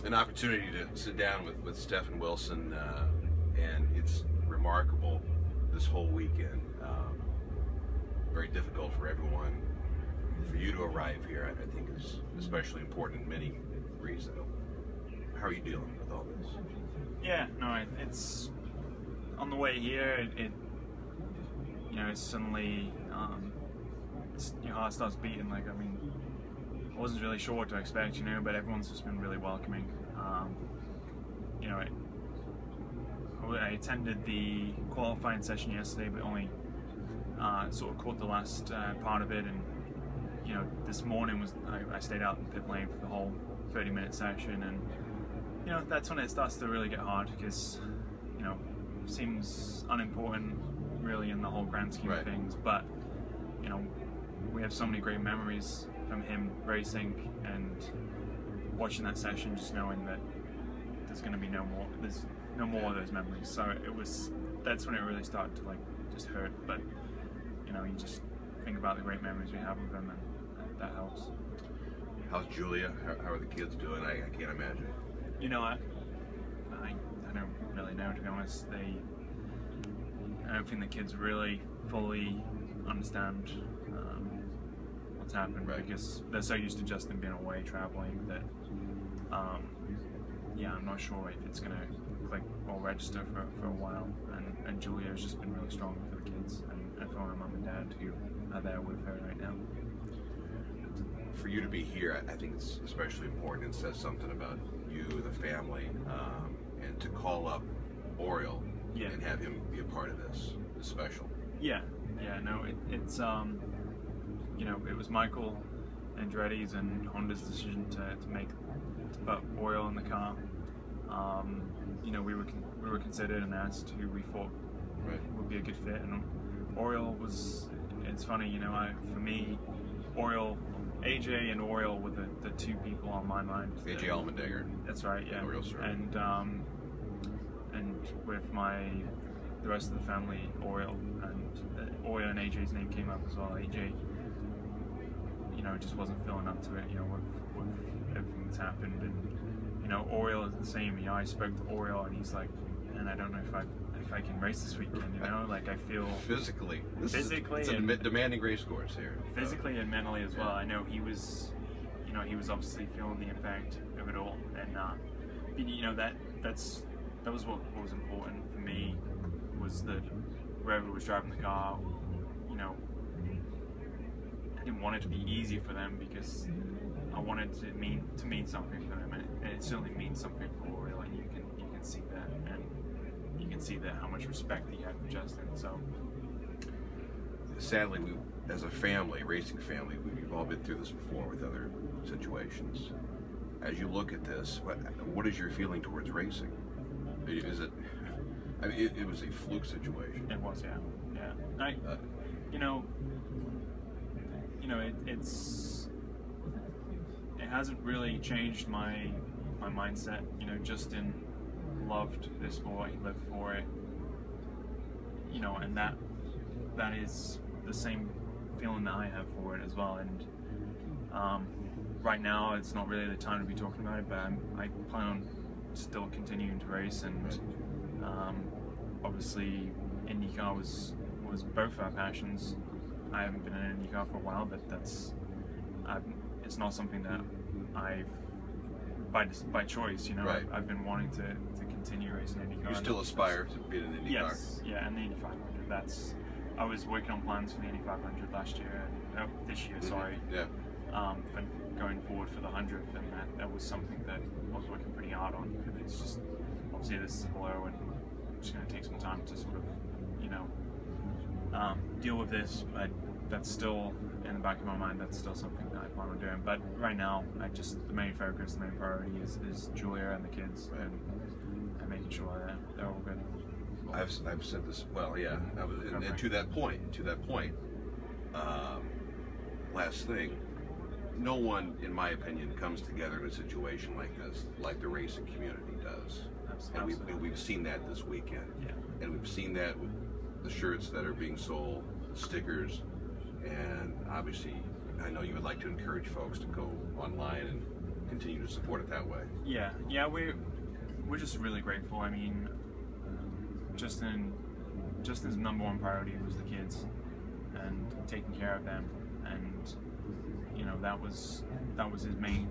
an opportunity to sit down with Stefan Wilson, and it's remarkable this whole weekend. Very difficult for everyone. For you to arrive here, I think is especially important in many reasons. How are you dealing with all this? Yeah, no, it's on the way here. It's suddenly your heart starts beating. Like, I mean, I wasn't really sure what to expect, but everyone's just been really welcoming. I attended the qualifying session yesterday, but only sort of caught the last part of it, and this morning I stayed out in pit lane for the whole 30-minute session, and that's when it starts to really get hard, because it seems unimportant really in the whole grand scheme of things, but we have so many great memories from him racing, and watching that session, just knowing that there's going to be no more of those memories. So that's when it really started to just hurt, but you just think about the great memories we have with him, and that helps. How's Julia? How are the kids doing? I can't imagine. I don't really know, to be honest. I don't think the kids really fully understand what's happened, because they're so used to Justin being away traveling that I'm not sure if it's going to click or register for a while, and Julia has just been really strong for the kids, and for my mum and dad who are there with her right now. For you to be here, I think it's especially important. It says something about you, the family, and to call up Oriole and have him be a part of this is special. It's it was Michael Andretti's and Honda's decision to make to put Oriole in the car. We were considered and asked who we thought would be a good fit, and Oriole was. It's funny, for me, Oriole, AJ and Oriole were the two people on my mind. AJ Allmendinger. That's right, yeah. And with the rest of the family, Oriole and AJ's name came up as well. AJ, just wasn't feeling up to it, with everything that's happened, and Oriole is the same. I spoke to Oriole, and he's like, man, I don't know if I can race this weekend. Like, I feel physically. It's a demanding race course here. Physically and mentally as well. I know he was, he was obviously feeling the impact of it all, and that was what was important for me, was that whoever was driving the car, I didn't want it to be easy for them, because I wanted to mean something for them, and it certainly means something for Oriole, and you can see that, and you can see that how much respect he had for Justin. So sadly, we, as a family, racing family, we've all been through this before with other situations. As you look at this, what is your feeling towards racing? Is it? I mean, it was a fluke situation. It was, yeah. It hasn't really changed my mindset. Justin loved this sport, he lived for it. And that is the same feeling that I have for it as well. And right now, it's not really the time to be talking about it, but I plan on still continuing to race, and obviously IndyCar was both our passions. I haven't been in an IndyCar for a while, but it's not something that I've by choice. I've been wanting to continue racing IndyCar. You still aspire to be in an IndyCar? Yes, yeah, and the Indy 500. I was working on plans for the Indy 500 last year, this year, sorry. Yeah. For going forward for the 100th, and that was something that I was working pretty hard on. And it's just, obviously this is hello, and it's just going to take some time to sort of, deal with this, but that's still in the back of my mind. That's still something that I plan on doing. But right now, the main focus, the main priority is Julia and the kids, and making sure that they're all good. I've said this, well, yeah, and to that point, last thing, no one, in my opinion, comes together in a situation like this like the racing community does. Absolutely. And we've seen that this weekend. Yeah. And we've seen that with the shirts that are being sold, stickers, and obviously I know you would like to encourage folks to go online and continue to support it that way. Yeah, we're just really grateful. I mean, Justin's #1 priority was the kids and taking care of them, and you know that was his main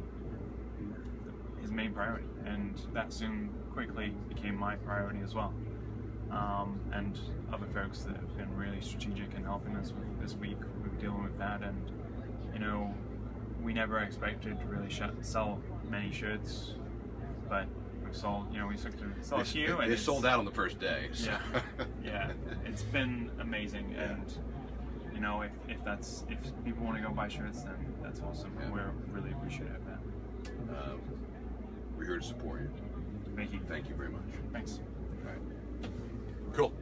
priority, and that soon quickly became my priority as well. And other folks that have been really strategic in helping us with this week with dealing with that, and you know, we never expected to really sell many shirts, but we've sold, you know, we took to sell a few, and they sold out on the first day. So. Yeah, it's been amazing, and you know, if people want to go buy shirts, then that's awesome. Yeah. We're really appreciative of that. We're here to support you. Thank you. Thank you very much. Thanks. All right. Cool.